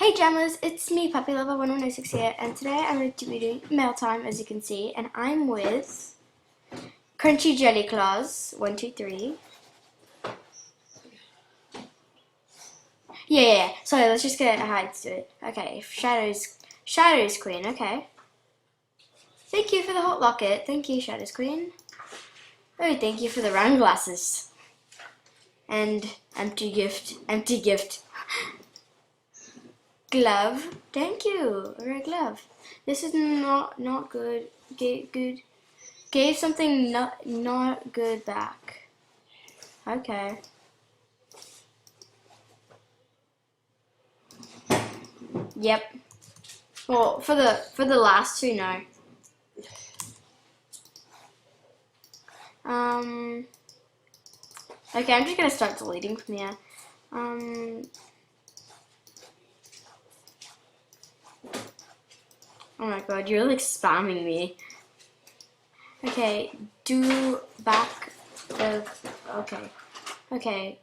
Hey Jammers, it's me, Puppylover 1106 here, and today I'm going to be doing Mailtime, as you can see, and I'm with Crunchy Jelly Claws, 1, 2, 3. Yeah, sorry, let's just get hide to it. Okay, Shadows Queen, okay. Thank you for the hot locket, thank you, Shadows Queen. Oh, thank you for the round glasses. And empty gift. Glove, thank you, a red glove. This is not good. Gave something not good back. Okay. Yep. Well, for the last two, no. Okay, I'm just gonna start deleting from here. Oh my god, you're like spamming me. Okay, do back of, okay.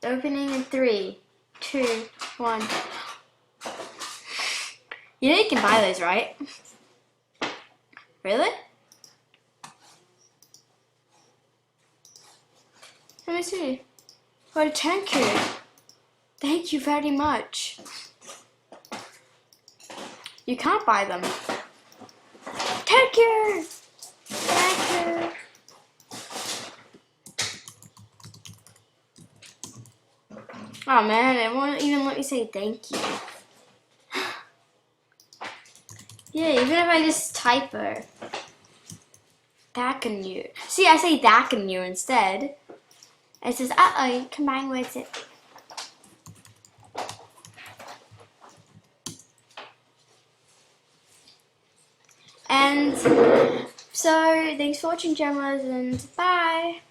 Opening in 3, 2, 1. You know you can buy those, right? Really? Let me see. Oh, thank you. Thank you very much. You can't buy them. Thank you! Thank you! Oh man, it won't even let me say thank you. Yeah, even if I just typo. That can you. See, I say that can you instead. It says, uh-oh, combine words it. And so, thanks for watching, Gemmas, and bye!